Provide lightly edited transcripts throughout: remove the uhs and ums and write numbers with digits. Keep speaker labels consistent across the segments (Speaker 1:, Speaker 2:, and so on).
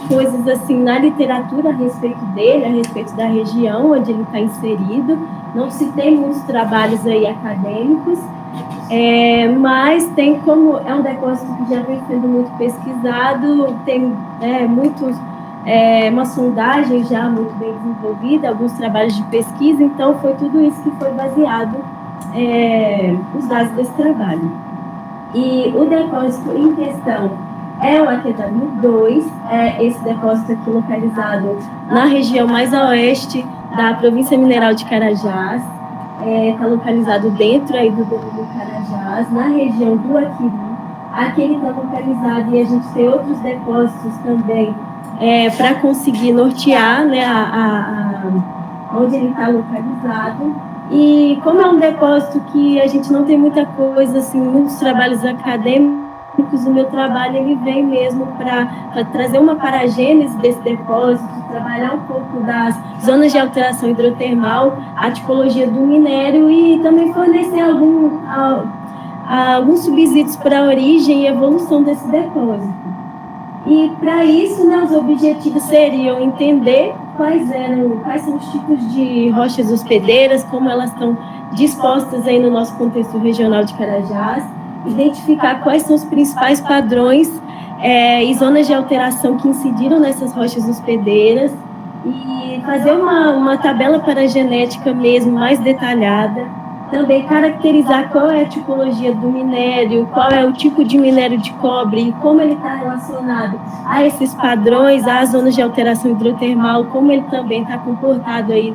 Speaker 1: coisas assim na literatura a respeito dele, a respeito da região onde ele está inserido. Não se tem muitos trabalhos aí acadêmicos, mas tem como é um depósito que já vem sendo muito pesquisado, tem uma sondagem já muito bem desenvolvida, alguns trabalhos de pesquisa, então foi tudo isso que foi baseado os dados desse trabalho. E o depósito em questão é o AQW2, esse depósito aqui localizado na região mais a oeste da província mineral de Carajás, está localizado dentro aí do domínio Carajás, na região do Aquiri. Aqui ele está localizado e a gente tem outros depósitos também para conseguir nortear, né, onde ele está localizado. E como é um depósito que a gente não tem muita coisa, assim, muitos trabalhos acadêmicos, o meu trabalho ele vem mesmo para trazer uma paragênese desse depósito, trabalhar um pouco das zonas de alteração hidrotermal, a tipologia do minério e também fornecer alguns subsídios para a origem e evolução desse depósito. E para isso, né, os objetivos seriam entender quais são os tipos de rochas hospedeiras, como elas estão dispostas aí no nosso contexto regional de Carajás, identificar quais são os principais padrões e zonas de alteração que incidiram nessas rochas hospedeiras e fazer uma tabela paragenética mesmo mais detalhada, também caracterizar qual é a tipologia do minério, qual é o tipo de minério de cobre e como ele está relacionado a esses padrões, às zonas de alteração hidrotermal, como ele também está comportado aí,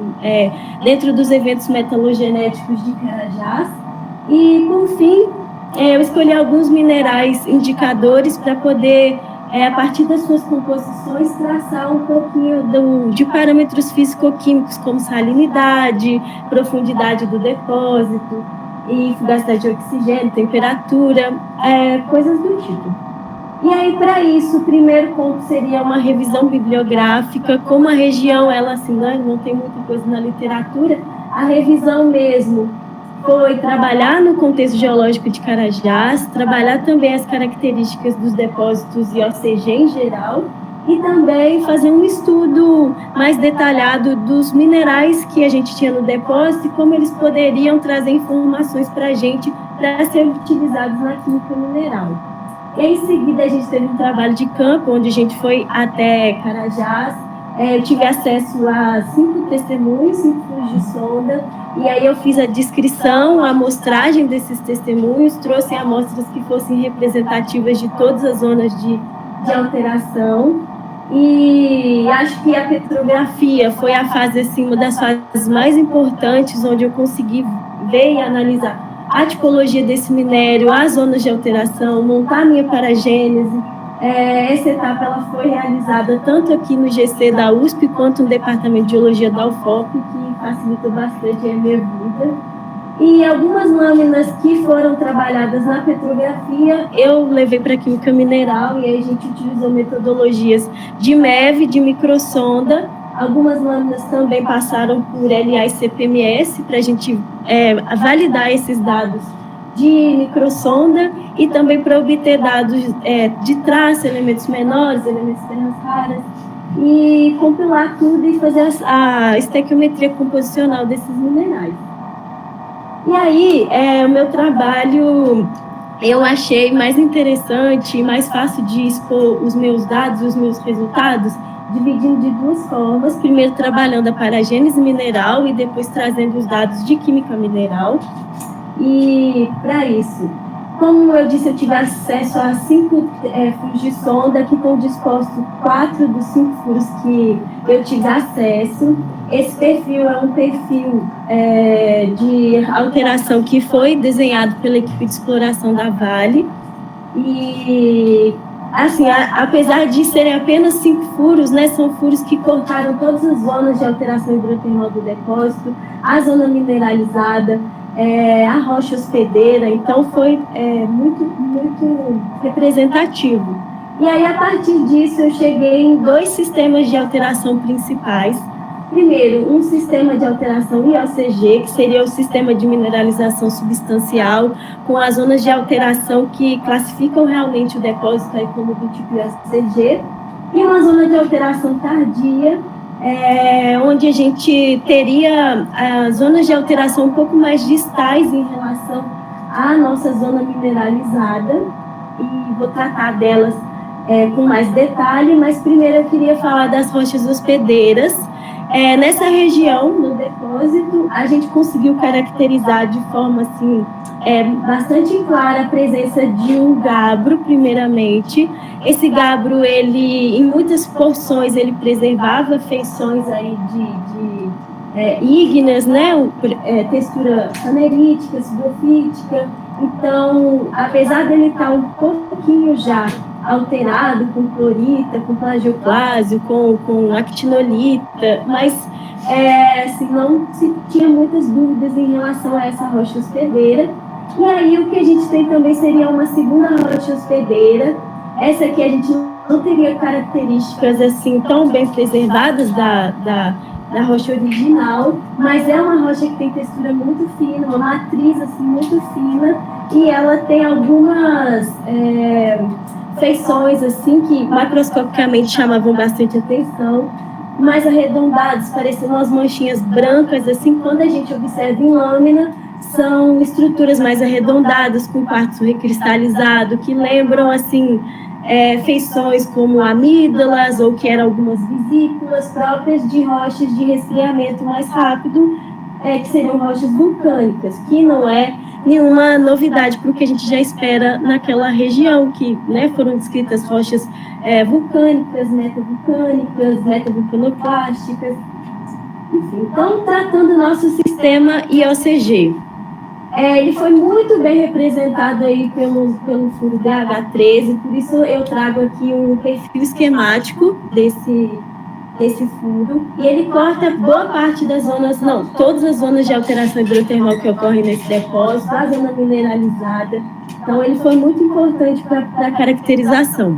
Speaker 1: dentro dos eventos metalogenéticos de Carajás. E, por fim, eu escolhi alguns minerais indicadores para poder, a partir das suas composições, traçar um pouquinho de parâmetros físico-químicos, como salinidade, profundidade do depósito, e fugacidade de oxigênio, temperatura, coisas do tipo. E aí, para isso, o primeiro ponto seria uma revisão bibliográfica. Como a região, ela assim, não tem muita coisa na literatura, a revisão mesmo foi trabalhar no contexto geológico de Carajás, trabalhar também as características dos depósitos IOCG em geral e também fazer um estudo mais detalhado dos minerais que a gente tinha no depósito e como eles poderiam trazer informações para a gente para serem utilizados na química mineral. E em seguida a gente teve um trabalho de campo, onde a gente foi até Carajás. Eu tive acesso a 5 testemunhos, 5 furos de sonda, e aí eu fiz a descrição, a amostragem desses testemunhos, trouxe amostras que fossem representativas de todas as zonas de alteração, e acho que a petrografia foi a fase, assim, uma das fases mais importantes, onde eu consegui ver e analisar a tipologia desse minério, as zonas de alteração, montar a minha paragênese. Essa etapa ela foi realizada tanto aqui no GC da USP quanto no Departamento de Geologia da UFOP, que facilitou bastante a minha vida. E algumas lâminas que foram trabalhadas na petrografia, eu levei para a química mineral e aí a gente utilizou metodologias de MEV, de microsonda. Algumas lâminas também passaram por LA e CPMS para a gente validar esses dados de microsonda e também para obter dados de traça, elementos menores, elementos terras raras, e compilar tudo e fazer a estequiometria composicional desses minerais. E aí, o meu trabalho eu achei mais interessante e mais fácil de expor os meus dados, os meus resultados, dividindo de duas formas. Primeiro, trabalhando a paragênese mineral e depois trazendo os dados de química mineral. E, para isso, como eu disse, eu tive acesso a 5 furos de sonda, que estão dispostos 4 dos 5 furos que eu tive acesso. Esse perfil é um perfil de alteração que foi desenhado pela equipe de exploração da Vale. E, assim, apesar de serem apenas 5 furos, né, são furos que cortaram todas as zonas de alteração hidrotermal do depósito, a zona mineralizada, a rocha hospedeira, então foi muito, muito representativo. E aí, a partir disso, eu cheguei em 2 sistemas de alteração principais. Primeiro, um sistema de alteração IOCG, que seria o sistema de mineralização substancial, com as zonas de alteração que classificam realmente o depósito aí como do tipo IOCG. e uma zona de alteração tardia, onde a gente teria zonas de alteração um pouco mais distais em relação à nossa zona mineralizada, e vou tratar delas com mais detalhe, mas primeiro eu queria falar das rochas hospedeiras. Nessa região, no depósito, a gente conseguiu caracterizar de forma assim, bastante clara a presença de um gabbro, primeiramente. Esse gabbro, ele, em muitas porções, ele preservava feições aí de ígneas, né? Textura fanerítica, subrofítica. Então, apesar dele estar um pouquinho já alterado com clorita, com plagioclásio, com actinolita, mas assim, não se tinha muitas dúvidas em relação a essa rocha hospedeira. E aí o que a gente tem também seria uma segunda rocha hospedeira. Essa aqui a gente não teria características assim tão bem preservadas da rocha original, mas é uma rocha que tem textura muito fina, uma matriz assim muito fina, e ela tem algumas feições assim que macroscopicamente chamavam bastante atenção, mais arredondados, parecendo umas manchinhas brancas, assim, quando a gente observa em lâmina, são estruturas mais arredondadas, com quartzo recristalizado, que lembram, assim, feições como amígdalas, ou que eram algumas vesículas próprias de rochas de resfriamento mais rápido, que seriam rochas vulcânicas, que não é nenhuma novidade para o que a gente já espera naquela região, que, né, foram descritas rochas vulcânicas, metavulcânicas, metavulcanoplásticas, enfim. Então, tratando o nosso sistema IOCG. Ele foi muito bem representado aí pelo furo DH13, por isso eu trago aqui um perfil esquemático desse furo, e ele corta boa parte das zonas, não, todas as zonas de alteração hidrotermal que ocorrem nesse depósito, a zona mineralizada. Então, ele foi muito importante para a caracterização.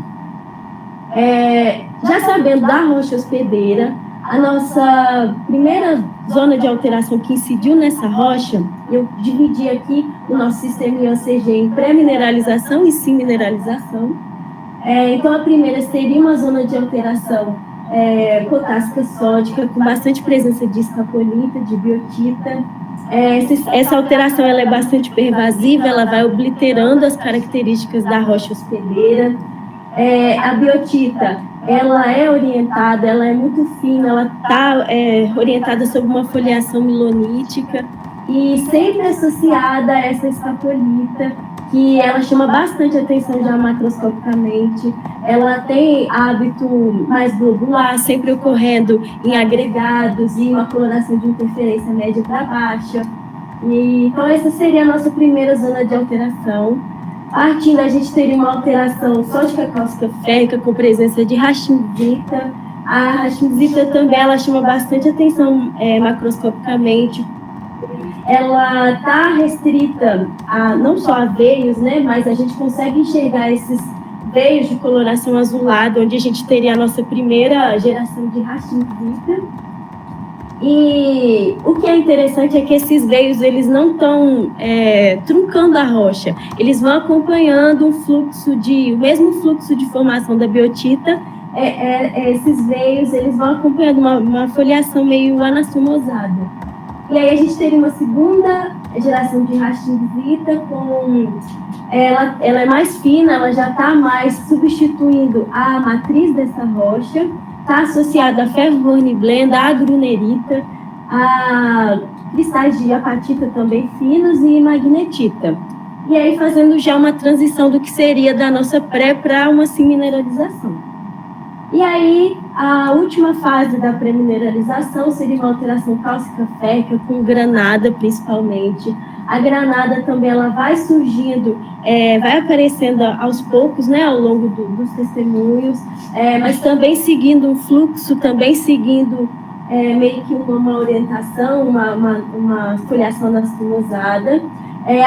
Speaker 1: Já sabendo da rocha hospedeira, a nossa primeira zona de alteração que incidiu nessa rocha, eu dividi aqui o nosso sistema IOCG em pré-mineralização e sim-mineralização. Então, a primeira seria uma zona de alteração potássica sódica, com bastante presença de escapolita, de biotita. Essa alteração ela é bastante pervasiva, ela vai obliterando as características da rocha hospedeira. A biotita, ela é orientada, ela é muito fina, ela está orientada sobre uma foliação milonítica e sempre associada a essa escapolita, que ela chama bastante atenção já macroscopicamente. Ela tem hábito mais globular, sempre ocorrendo em agregados e uma coloração de interferência média para baixa. Então, essa seria a nossa primeira zona de alteração. Partindo, a gente teria uma alteração sódica cáustica férrica com presença de rachimzita. A rachimzita também ela chama bastante atenção macroscopicamente. Ela está restrita a não só a veios, né, mas a gente consegue enxergar esses veios de coloração azulada, onde a gente teria a nossa primeira geração de rachimzita. E o que é interessante é que esses veios eles não estão truncando a rocha, eles vão acompanhando o mesmo fluxo de formação da biotita. Esses veios eles vão acompanhando uma foliação meio anastomosada. E aí a gente teria uma segunda geração de rachimzita ela é mais fina, ela já está mais substituindo a matriz dessa rocha, está associada a ferro horniblenda, a grunerita, a cristais de apatita também finos e magnetita. E aí fazendo já uma transição do que seria da nossa pré para uma sim-mineralização. E aí, a última fase da pré-mineralização seria uma alteração cálcica férrica com granada, principalmente. A granada também ela vai surgindo, vai aparecendo aos poucos, né, ao longo dos testemunhos, mas também seguindo um fluxo, também seguindo meio que uma orientação, uma foliação anastomosada.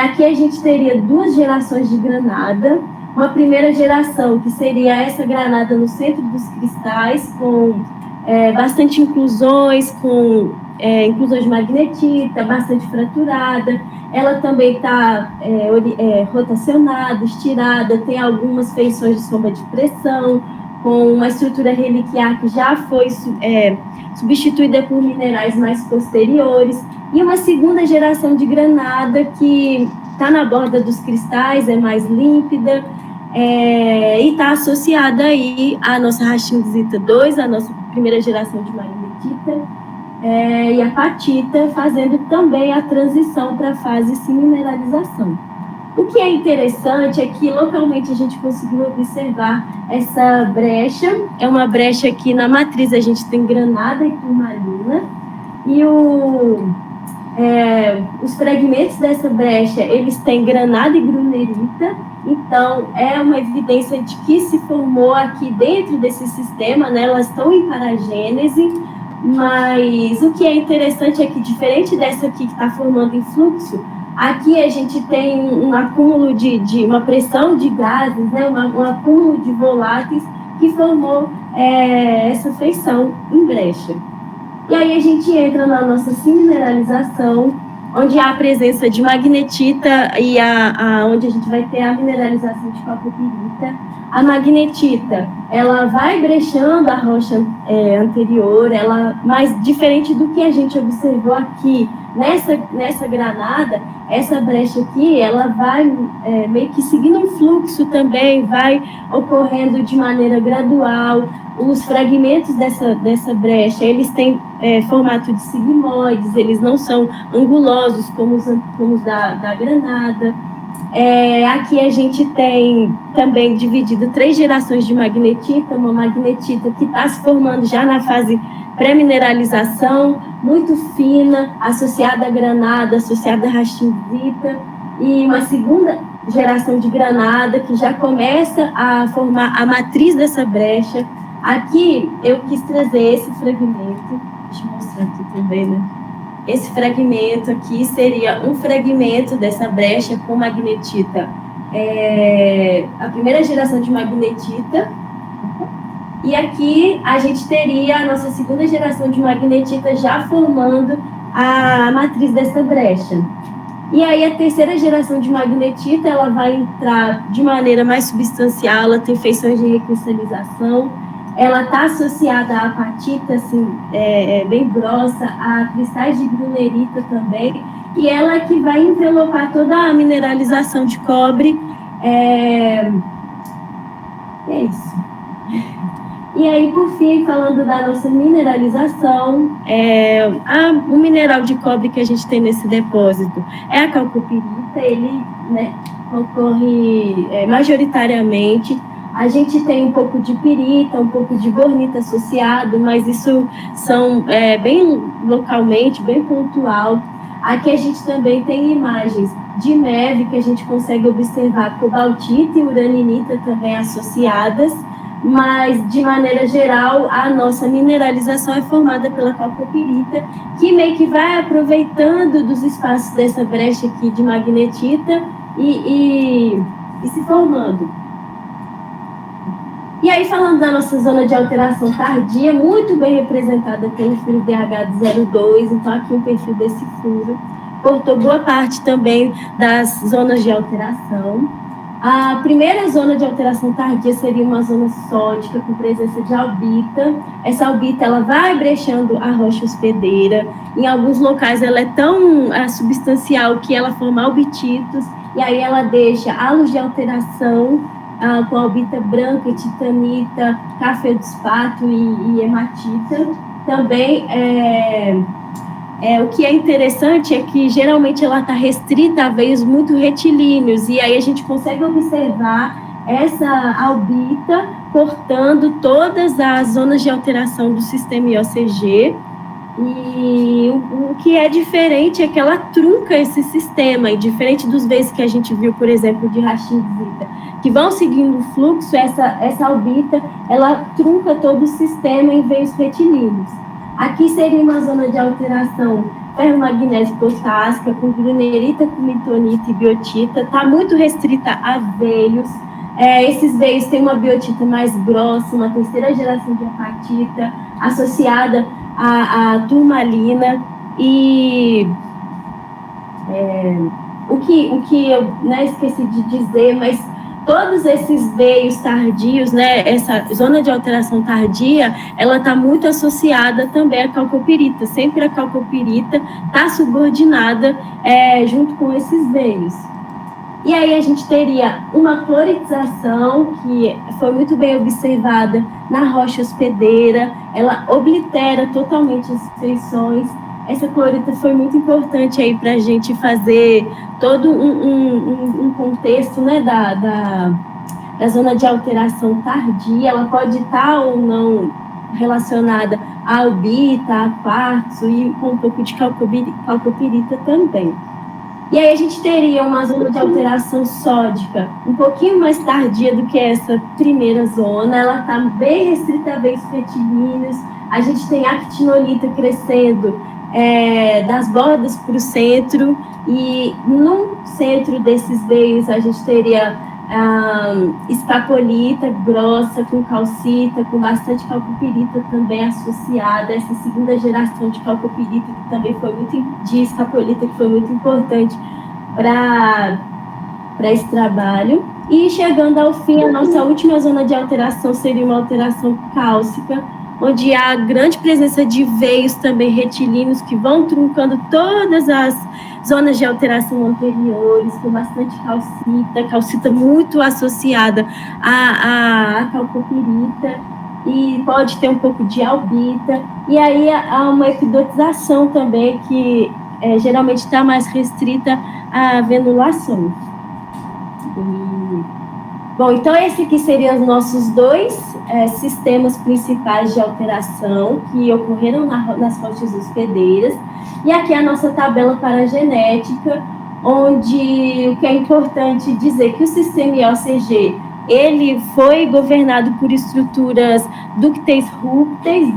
Speaker 1: Aqui a gente teria duas gerações de granada. Uma primeira geração, que seria essa granada no centro dos cristais, com bastante inclusões, com inclusões de magnetita, bastante fraturada. Ela também está rotacionada, estirada, tem algumas feições de sombra de pressão, com uma estrutura reliquiar que já foi substituída por minerais mais posteriores, e uma segunda geração de granada que está na borda dos cristais, é mais límpida, e está associada aí à nossa Rachinzita 2, a nossa primeira geração de magnetita, e a apatita, fazendo também a transição para a fase sem mineralização. O que é interessante é que localmente a gente conseguiu observar essa brecha. É uma brecha que na matriz a gente tem granada e turmalina, e os fragmentos dessa brecha, eles têm granada e grunerita. Então é uma evidência de que se formou aqui dentro desse sistema, né? Elas estão em paragênese, mas o que é interessante é que, diferente dessa aqui que está formando em fluxo, aqui a gente tem um acúmulo de uma pressão de gases, né, um acúmulo de voláteis que formou essa feição em brecha. E aí a gente entra na nossa mineralização, onde há a presença de magnetita e onde a gente vai ter a mineralização de calcopirita. A magnetita, ela vai brechando a rocha anterior, mas diferente do que a gente observou aqui, nessa granada, essa brecha aqui, ela vai meio que seguindo um fluxo também, vai ocorrendo de maneira gradual. Os fragmentos dessa brecha, eles têm formato de sigmoides, eles não são angulosos como os da granada. Aqui a gente tem também dividido 3 gerações de magnetita, uma magnetita que está se formando já na fase pré-mineralização, muito fina, associada à granada, associada à rachinzita, e uma segunda geração de granada que já começa a formar a matriz dessa brecha. Aqui eu quis trazer esse fragmento, deixa eu mostrar aqui também, né? Esse fragmento aqui seria um fragmento dessa brecha com magnetita, a primeira geração de magnetita, e aqui a gente teria a nossa segunda geração de magnetita já formando a matriz dessa brecha. E aí a terceira geração de magnetita, ela vai entrar de maneira mais substancial, ela tem feições de recristalização, ela está associada à apatita, assim, bem grossa, a cristais de grunerita também, e ela que vai envelopar toda a mineralização de cobre. É isso. E aí, por fim, falando da nossa mineralização, o mineral de cobre que a gente tem nesse depósito é a calcopirita, ele, né, ocorre majoritariamente. A gente tem um pouco de pirita, um pouco de bornita associado, mas isso são bem localmente, bem pontual. Aqui a gente também tem imagens de neve que a gente consegue observar cobaltita e uraninita também associadas, mas de maneira geral a nossa mineralização é formada pela calcopirita, que meio que vai aproveitando dos espaços dessa brecha aqui de magnetita e se formando. E aí, falando da nossa zona de alteração tardia, muito bem representada pelo furo DH02, então aqui um perfil desse furo, cortou boa parte também das zonas de alteração. A primeira zona de alteração tardia seria uma zona sódica com presença de albita. Essa albita, ela vai brechando a rocha hospedeira. Em alguns locais ela é tão substancial que ela forma albititos, e aí ela deixa halos de alteração com albita branca, titanita, cafedspato e hematita. Também o que é interessante é que geralmente ela está restrita a veios muito retilíneos, e aí a gente consegue observar essa albita cortando todas as zonas de alteração do sistema IOCG. E o que é diferente é que ela trunca esse sistema, e diferente dos veios que a gente viu, por exemplo, de Rachinzita, que vão seguindo o fluxo, essa albita, ela trunca todo o sistema em veios retilíneos. Aqui seria uma zona de alteração ferromagnésio potássica, com grunerita, cumitonita e biotita, está muito restrita a veios. Esses veios têm uma biotita mais grossa, uma terceira geração de apatita, associada à turmalina, e o que eu esqueci de dizer, mas todos esses veios tardios, né, essa zona de alteração tardia, ela está muito associada também à calcopirita. Sempre a calcopirita está subordinada junto com esses veios. E aí a gente teria uma cloritização, que foi muito bem observada na rocha hospedeira, ela oblitera totalmente as feições. Essa clorita foi muito importante aí para a gente fazer todo um contexto, né, da zona de alteração tardia. Ela pode estar ou não relacionada à albita, a quartzo e com um pouco de calcopirita também. E aí a gente teria uma zona de alteração sódica um pouquinho mais tardia do que essa primeira zona. Ela está bem restrita a veios retilíneos. A gente tem actinolita crescendo das bordas para o centro, e no centro desses veios a gente teria escapolita grossa com calcita, com bastante calcopirita também associada. Essa segunda geração de calcopirita que também foi de escapolita, que foi muito importante para esse trabalho. E chegando ao fim, a nossa última zona de alteração seria uma alteração cálcica, onde há grande presença de veios também retilíneos que vão truncando todas as zonas de alteração anteriores, com bastante calcita muito associada à calcopirita, e pode ter um pouco de albita. E aí há uma equidotização também, que geralmente está mais restrita a venulações. Bom, então esse aqui seriam os nossos dois sistemas principais de alteração que ocorreram nas rochas hospedeiras. E aqui a nossa tabela paragenética, onde o que é importante dizer que o sistema IOCG, ele foi governado por estruturas dúcteis rúpteis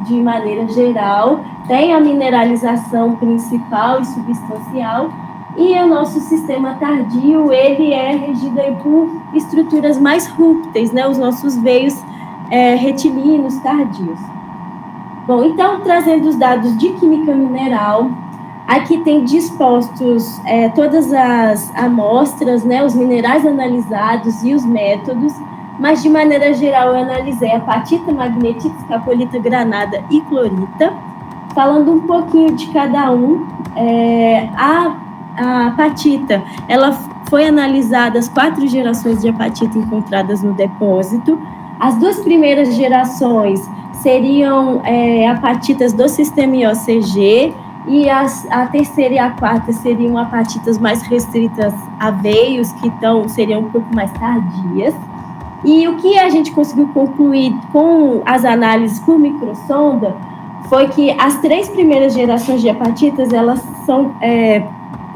Speaker 1: de maneira geral, tem a mineralização principal e substancial, e o nosso sistema tardio, ele é regido aí por estruturas mais rúpteis, né, os nossos veios retilíneos tardios. Bom, então, trazendo os dados de química mineral, aqui tem dispostos todas as amostras, né, os minerais analisados e os métodos, mas de maneira geral eu analisei apatita, magnetita, escapolita, granada e clorita. Falando um pouquinho de cada um, a apatita, ela foi analisada as 4 gerações de apatita encontradas no depósito. As 2 primeiras gerações seriam apatitas do sistema IOCG, e a terceira e a quarta seriam apatitas mais restritas a veios, que seriam um pouco mais tardias. E o que a gente conseguiu concluir com as análises por microsonda foi que as 3 primeiras gerações de apatitas, elas são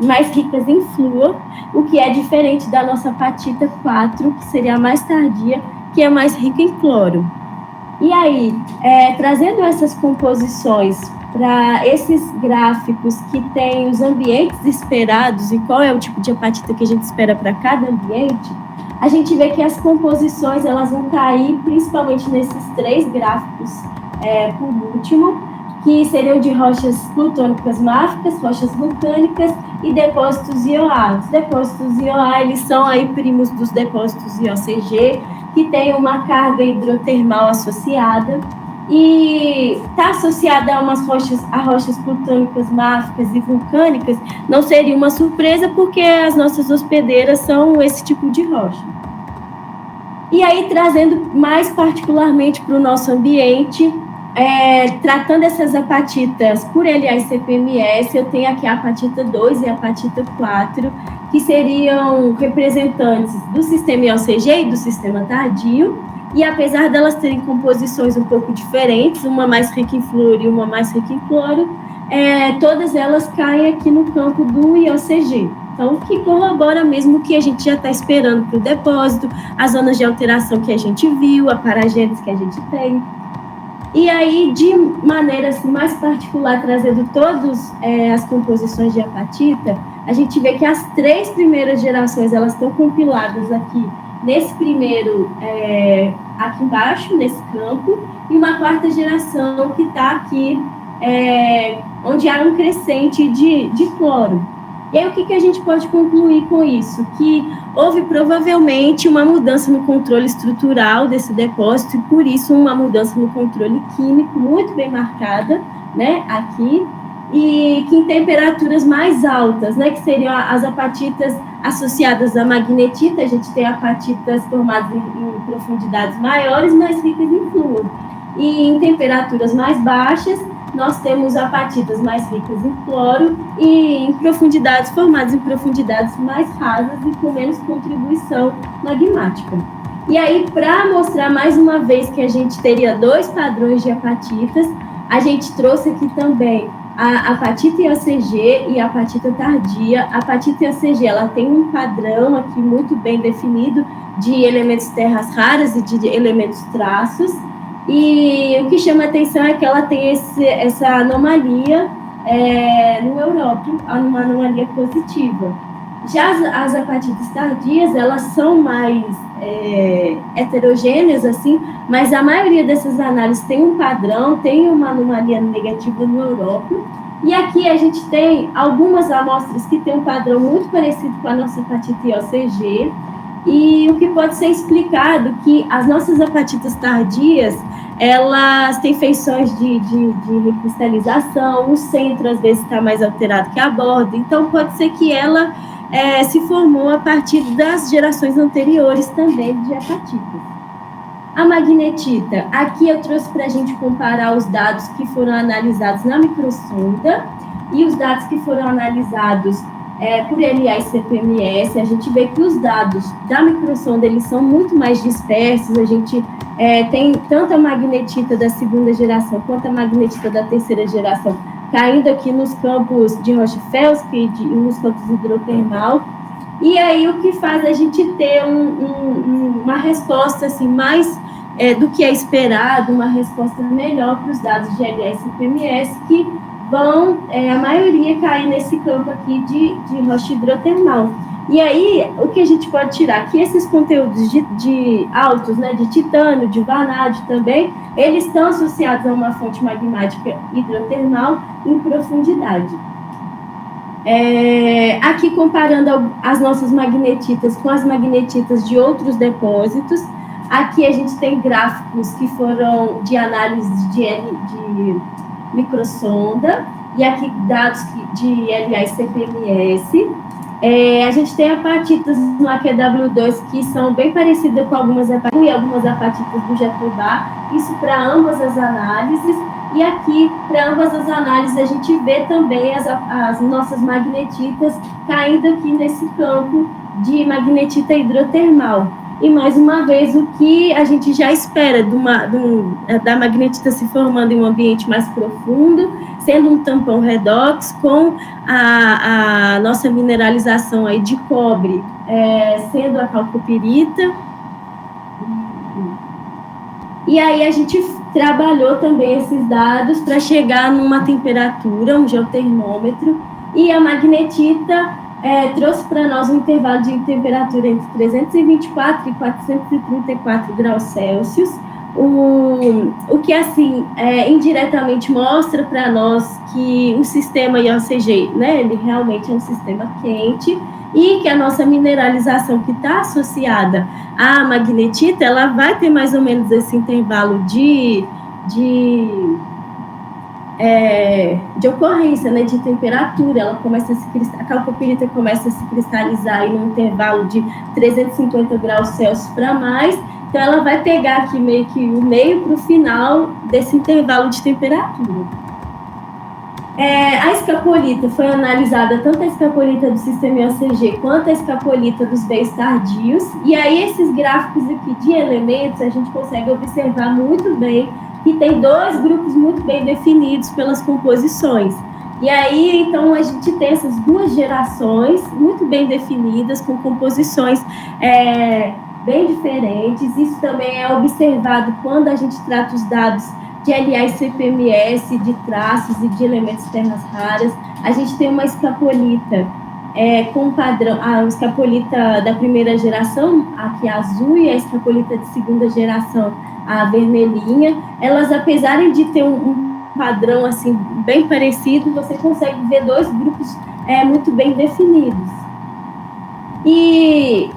Speaker 1: mais ricas em flúor, o que é diferente da nossa apatita 4, que seria a mais tardia, que é mais rica em cloro. E aí, trazendo essas composições para esses gráficos que têm os ambientes esperados e qual é o tipo de apatita que a gente espera para cada ambiente, a gente vê que as composições elas vão cair principalmente nesses 3 gráficos por último, que seriam de rochas plutônicas máficas, rochas vulcânicas e depósitos IOA. Os depósitos IOA, eles são aí primos dos depósitos IOCG, que tem uma carga hidrotermal associada, e está associada a rochas plutônicas máficas e vulcânicas. Não seria uma surpresa, porque as nossas hospedeiras são esse tipo de rocha. E aí, trazendo mais particularmente para o nosso ambiente, tratando essas apatitas por LA e CPMS, eu tenho aqui a apatita 2 e a apatita 4, que seriam representantes do sistema IOCG e do sistema tardio, e apesar delas terem composições um pouco diferentes, uma mais rica em flúor e uma mais rica em cloro, todas elas caem aqui no campo do IOCG. Então, que corrobora mesmo o que a gente já está esperando para o depósito, as zonas de alteração que a gente viu, a paragênese que a gente tem. E aí, de maneira assim, mais particular, trazendo todas as composições de apatita, a gente vê que as 3 primeiras gerações, elas estão compiladas aqui, nesse primeiro, aqui embaixo, nesse campo, e uma 4ª geração que está aqui, onde há um crescente de cloro. E aí, o que a gente pode concluir com isso? Que houve provavelmente uma mudança no controle estrutural desse depósito e, por isso, uma mudança no controle químico muito bem marcada, né, aqui, e que em temperaturas mais altas, né, que seriam as apatitas associadas à magnetita, a gente tem apatitas formadas em profundidades maiores, mais ricas em flúor. E em temperaturas mais baixas, nós temos apatitas mais ricas em cloro e em profundidades formadas em profundidades mais rasas e com menos contribuição magmática. E aí, para mostrar mais uma vez que a gente teria dois padrões de apatitas, a gente trouxe aqui também a apatita IOCG e a apatita tardia. A apatita IOCG, ela tem um padrão aqui muito bem definido de elementos terras raras e de elementos traços. E o que chama a atenção é que ela tem essa anomalia no európio, uma anomalia positiva. Já as apatitas tardias, elas são mais heterogêneas, assim, mas a maioria dessas análises tem um padrão, tem uma anomalia negativa no európio. E aqui a gente tem algumas amostras que têm um padrão muito parecido com a nossa apatita IOCG, e o que pode ser explicado que as nossas apatitas tardias, elas têm feições de recristalização, o centro às vezes está mais alterado que a borda, então pode ser que ela se formou a partir das gerações anteriores também de apatitas. A magnetita, aqui eu trouxe para a gente comparar os dados que foram analisados na microsonda e os dados que foram analisados por LA e CPMS. A gente vê que os dados da microsonda, eles são muito mais dispersos, a gente tem tanto a magnetita da segunda geração quanto a magnetita da terceira geração caindo aqui nos campos de rocha félsica e nos campos hidrotermal, e aí o que faz a gente ter uma resposta assim, mais do que é esperado, uma resposta melhor para os dados de LA e CPMS, que vão, a maioria, cair nesse campo aqui de rocha hidrotermal. E aí, o que a gente pode tirar? Que esses conteúdos de altos, né, de titânio, de vanádio também, eles estão associados a uma fonte magmática hidrotermal em profundidade. Aqui, comparando as nossas magnetitas com as magnetitas de outros depósitos, aqui a gente tem gráficos que foram de análise de microsonda, e aqui dados de LA e CPMS. A gente tem apatitas no AQW2 que são bem parecidas com algumas apatitas do Jatobá, isso para ambas as análises, e aqui, para ambas as análises, a gente vê também as nossas magnetitas caindo aqui nesse campo de magnetita hidrotermal. E, mais uma vez, o que a gente já espera da magnetita se formando em um ambiente mais profundo, sendo um tampão redox, com a nossa mineralização aí de cobre, sendo a calcopirita. E aí a gente trabalhou também esses dados para chegar numa temperatura, um geotermômetro, e a magnetita trouxe para nós um intervalo de temperatura entre 324 e 434 graus Celsius, o que, assim, indiretamente mostra para nós que o sistema IOCG, né, ele realmente é um sistema quente, e que a nossa mineralização que está associada à magnetita, ela vai ter mais ou menos esse intervalo de ocorrência, né, de temperatura. Ela começa a calcopirita começa a se cristalizar em um intervalo de 350 graus Celsius para mais, então ela vai pegar aqui meio que o meio para o final desse intervalo de temperatura. A escapolita foi analisada, tanto a escapolita do sistema IOCG quanto a escapolita dos veios tardios, e aí esses gráficos aqui de elementos a gente consegue observar muito bem que tem dois grupos muito bem definidos pelas composições. E aí, então, a gente tem essas duas gerações muito bem definidas, com composições bem diferentes. Isso também é observado quando a gente trata os dados de LA e CPMS, de traços e de elementos terras raras. A gente tem uma escapolita com padrão, a escapolita da primeira geração, aqui azul, e a escapolita de segunda geração, a vermelhinha. Elas, apesar de ter um padrão assim bem parecido, você consegue ver dois grupos muito bem definidos. E,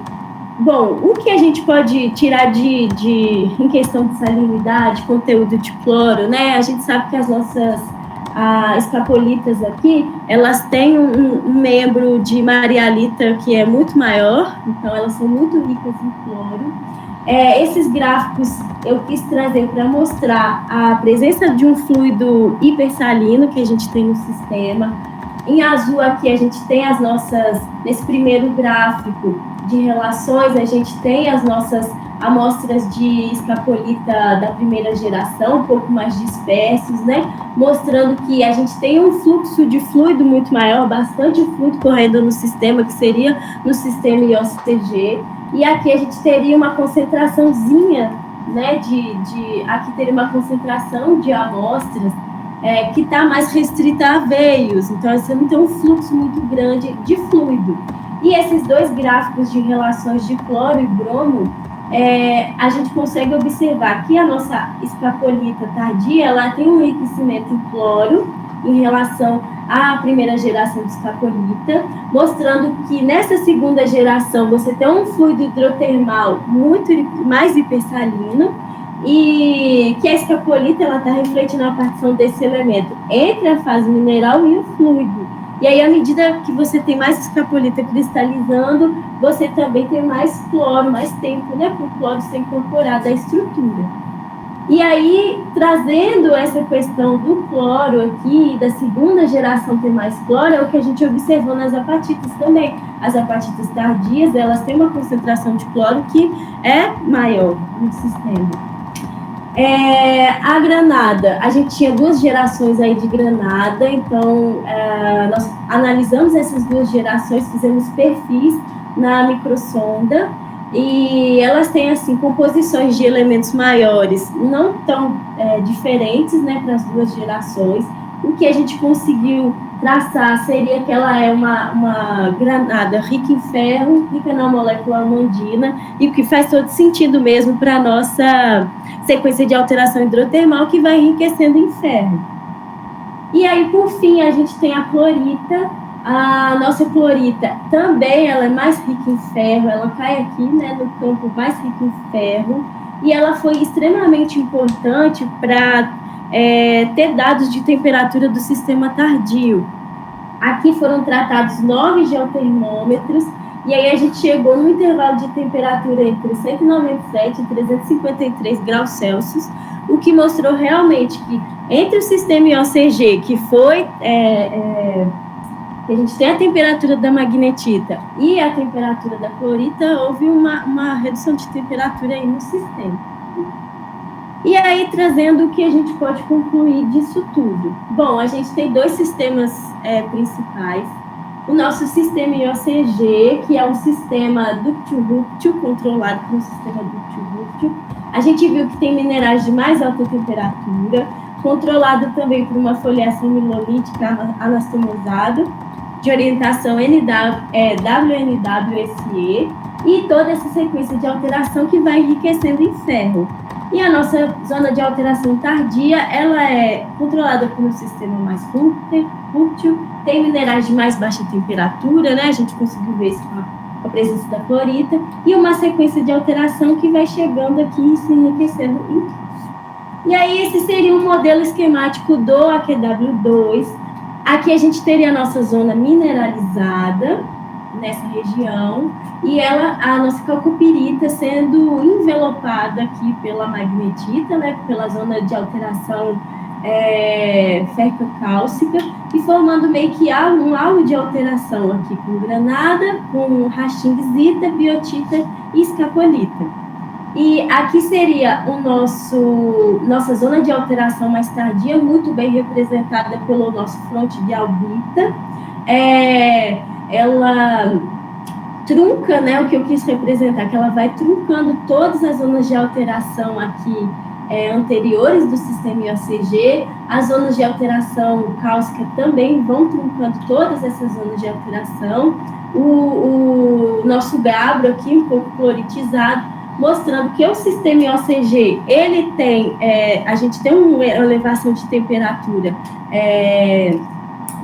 Speaker 1: bom, o que a gente pode tirar em questão de salinidade, conteúdo de cloro, né? A gente sabe que as nossas escapolitas aqui, elas têm um membro de marialita que é muito maior, então elas são muito ricas em cloro. Esses gráficos eu quis trazer para mostrar a presença de um fluido hipersalino que a gente tem no sistema. Em azul aqui a gente tem as nossas, nesse primeiro gráfico de relações, a gente tem as nossas amostras de escapolita da primeira geração, um pouco mais dispersos, né? Mostrando que a gente tem um fluxo de fluido muito maior, bastante fluido correndo no sistema, que seria no sistema IOCG. E aqui a gente teria uma concentraçãozinha, né? Aqui teria uma concentração de amostras que está mais restrita a veios, então você não tem um fluxo muito grande de fluido. E esses dois gráficos de relações de cloro e bromo, a gente consegue observar que a nossa escapolita tardia, ela tem um enriquecimento em cloro em relação à primeira geração de escapolita, mostrando que nessa segunda geração você tem um fluido hidrotermal muito mais hipersalino, e que a escapolita ela está refletindo a partição desse elemento entre a fase mineral e o fluido. E aí, à medida que você tem mais escapolita cristalizando, você também tem mais cloro, mais tempo, né, para o cloro ser incorporado à estrutura. E aí, trazendo essa questão do cloro aqui, da segunda geração ter mais cloro, é o que a gente observou nas apatitas também. As apatitas tardias, elas têm uma concentração de cloro que é maior no sistema. A granada, a gente tinha duas gerações aí de granada, então nós analisamos essas duas gerações, fizemos perfis na microsonda e elas têm assim composições de elementos maiores, não tão diferentes, né, para as duas gerações. O que a gente conseguiu traçar seria que ela é uma granada rica em ferro, rica na molécula amandina, e o que faz todo sentido mesmo para a nossa sequência de alteração hidrotermal, que vai enriquecendo em ferro. E aí, por fim, a gente tem a clorita. A nossa clorita também ela é mais rica em ferro, ela cai aqui, né, no campo mais rico em ferro, e ela foi extremamente importante para ter dados de temperatura do sistema tardio. Aqui foram tratados 9 geotermômetros, e aí a gente chegou no intervalo de temperatura entre 197 e 353 graus Celsius, o que mostrou realmente que entre o sistema IOCG, que foi, que a gente tem a temperatura da magnetita e a temperatura da clorita, houve uma redução de temperatura aí no sistema. E aí, trazendo o que a gente pode concluir disso tudo. Bom, a gente tem dois sistemas principais. O nosso sistema IOCG, que é um sistema ductil-rúctil, controlado por um sistema ductil-rúctil. A gente viu que tem minerais de mais alta temperatura, controlado também por uma foliação milolítica anastomosada, de orientação WNWSE, e toda essa sequência de alteração que vai enriquecendo em ferro. E a nossa zona de alteração tardia, ela é controlada por um sistema mais rúctil, tem minerais de mais baixa temperatura, né? A gente conseguiu ver isso com a presença da clorita, e uma sequência de alteração que vai chegando aqui e se enriquecendo em cálcio. E aí, esse seria um modelo esquemático do AQW2. Aqui a gente teria a nossa zona mineralizada, nessa região, e a nossa calcopirita sendo envelopada aqui pela magnetita, né, pela zona de alteração férrica-cálcica, e formando meio que um halo de alteração aqui com granada, com rastingzita, biotita e escapolita. E aqui seria nossa zona de alteração mais tardia, muito bem representada pelo nosso fronte de albita. Ela trunca, né, o que eu quis representar, que ela vai truncando todas as zonas de alteração aqui anteriores do sistema IOCG. As zonas de alteração cálcica também vão truncando todas essas zonas de alteração. O nosso gabro aqui, um pouco cloritizado, mostrando que o sistema IOCG, ele tem, a gente tem uma elevação de temperatura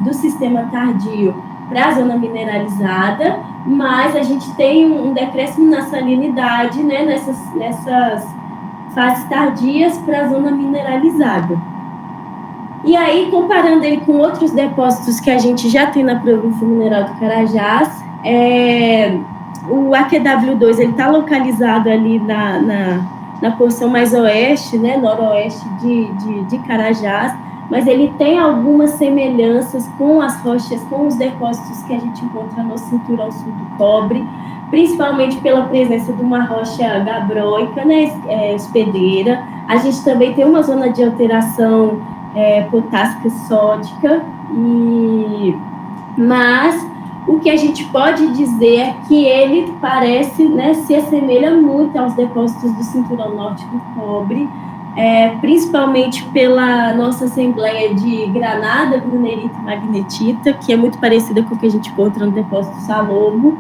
Speaker 1: do sistema tardio para a zona mineralizada, mas a gente tem um decréscimo na salinidade, né, nessas fases tardias para a zona mineralizada. E aí, comparando ele com outros depósitos que a gente já tem na província mineral do Carajás, o AQW2 está localizado ali na porção mais oeste, né, noroeste de Carajás, mas ele tem algumas semelhanças com as rochas, com os depósitos que a gente encontra no cinturão sul do cobre, principalmente pela presença de uma rocha gabbroica, né, hospedeira. A gente também tem uma zona de alteração potássica sódica, mas o que a gente pode dizer é que ele parece, né, se assemelha muito aos depósitos do cinturão norte do cobre, principalmente pela nossa assembleia de granada, grunerita e magnetita, que é muito parecida com o que a gente encontra no depósito do Salobo.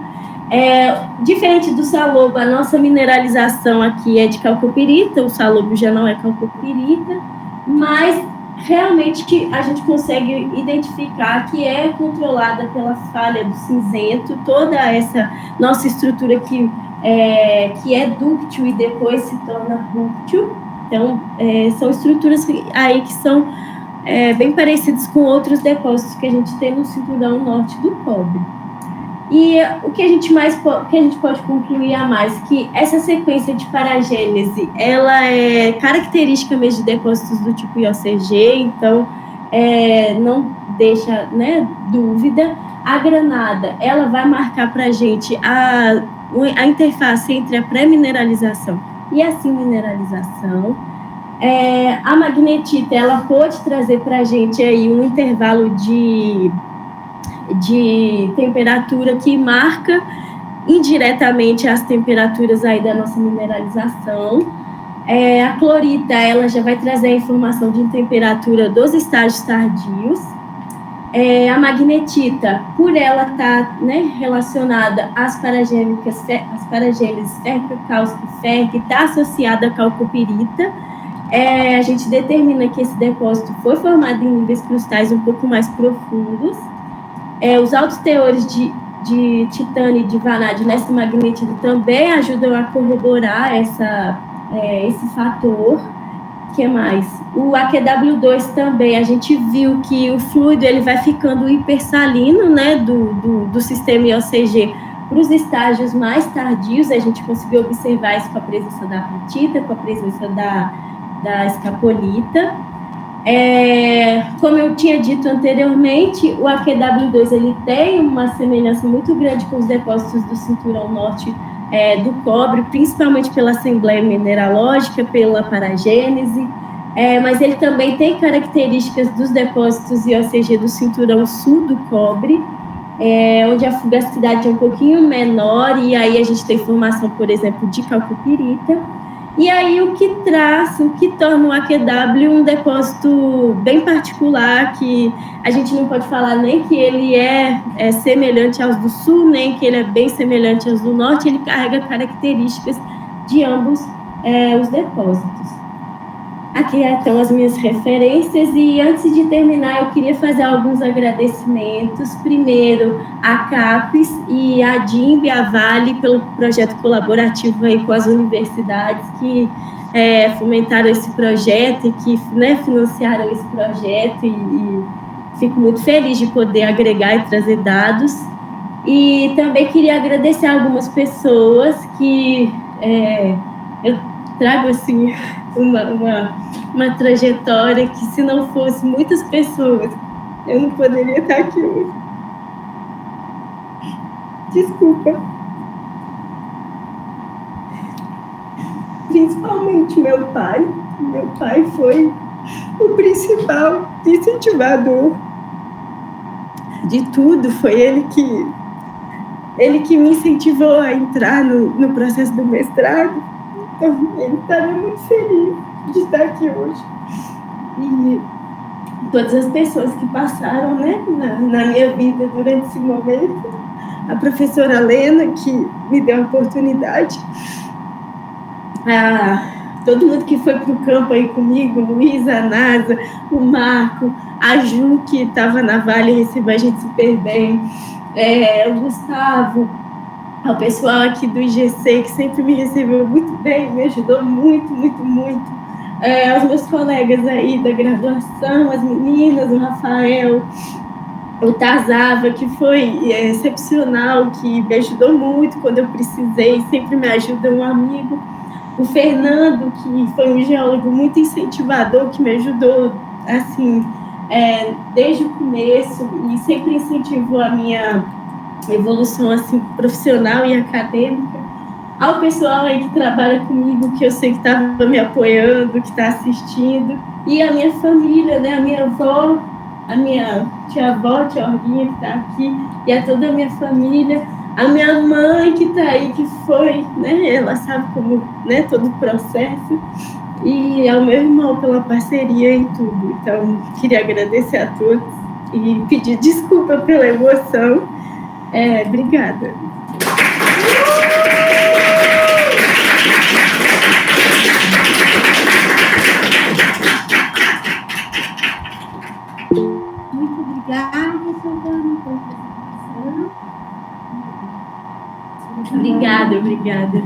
Speaker 1: Diferente do Salobo, a nossa mineralização aqui é de calcopirita, o Salobo já não é calcopirita, mas realmente a gente consegue identificar que é controlada pela falha do cinzento, toda essa nossa estrutura que é dúctil e depois se torna rúctil. Então, são estruturas aí que são bem parecidas com outros depósitos que a gente tem no cinturão norte do cobre. E o que a gente pode concluir a mais, que essa sequência de paragênese, ela é característica mesmo de depósitos do tipo IOCG, então não deixa, né, dúvida. A granada, ela vai marcar para a gente a interface entre a pré-mineralização e a sim-mineralização. A magnetita, ela pode trazer para a gente aí um intervalo de temperatura que marca indiretamente as temperaturas aí da nossa mineralização. A clorita, ela já vai trazer a informação de temperatura dos estágios tardios. A magnetita, por ela estar, né, relacionada às paragêneses férrica-cáustica e férrica, está associada à calcopirita, a gente determina que esse depósito foi formado em níveis crustais um pouco mais profundos. Os altos teores de titânio e de vanádio nessa magnetita também ajudam a corroborar esse fator. O que mais? O AQW2 também, a gente viu que o fluido ele vai ficando hipersalino, né, do sistema IOCG para os estágios mais tardios. A gente conseguiu observar isso com a presença da apatita, com a presença da escapolita. Como eu tinha dito anteriormente, o AQW2 ele tem uma semelhança muito grande com os depósitos do cinturão norte do cobre, principalmente pela assembleia mineralógica, pela paragênese, mas ele também tem características dos depósitos IOCG do cinturão sul do cobre, onde a fugacidade é um pouquinho menor, e aí a gente tem formação, por exemplo, de calcopirita. E aí o que torna o AQW um depósito bem particular, que a gente não pode falar nem que ele é semelhante aos do sul, nem que ele é bem semelhante aos do norte, ele carrega características de ambos os depósitos. Aqui estão as minhas referências, e antes de terminar eu queria fazer alguns agradecimentos. Primeiro, a CAPES e a DIMB, a Vale, pelo projeto colaborativo aí com as universidades que fomentaram esse projeto e que, né, financiaram esse projeto, e fico muito feliz de poder agregar e trazer dados. E também queria agradecer a algumas pessoas que eu trago assim uma trajetória que, se não fosse muitas pessoas, eu não poderia estar aqui hoje. Desculpa. Principalmente meu pai. Meu pai foi o principal incentivador de tudo. Foi ele que me incentivou a entrar no processo do mestrado. Então, ele estava muito feliz de estar aqui hoje. E todas as pessoas que passaram, né, na minha vida durante esse momento. A professora Lena, que me deu a oportunidade. Todo mundo que foi para o campo aí comigo, Luísa, a Nasa, o Marco, a Ju, que estava na Vale e recebeu a gente super bem. o Gustavo, ao pessoal aqui do IGC, que sempre me recebeu muito bem, me ajudou muito, muito, muito. Aos meus colegas aí da graduação, as meninas, o Rafael, o Tazava, que foi excepcional, que me ajudou muito quando eu precisei, sempre me ajuda, um amigo. O Fernando, que foi um geólogo muito incentivador, que me ajudou, assim, desde o começo, e sempre incentivou a minha evolução, assim, profissional e acadêmica. Ao pessoal aí que trabalha comigo, que eu sei que estava me apoiando, que está assistindo, e a minha família, né, a minha avó, a minha tia-avó, tia Orguinha, que está aqui, e a toda a minha família, a minha mãe que está aí, que foi, né, ela sabe como, né, todo o processo, e ao meu irmão pela parceria em tudo. Então, queria agradecer a todos e pedir desculpa pela emoção. Obrigada.
Speaker 2: Muito obrigada, Santana.
Speaker 1: Obrigada.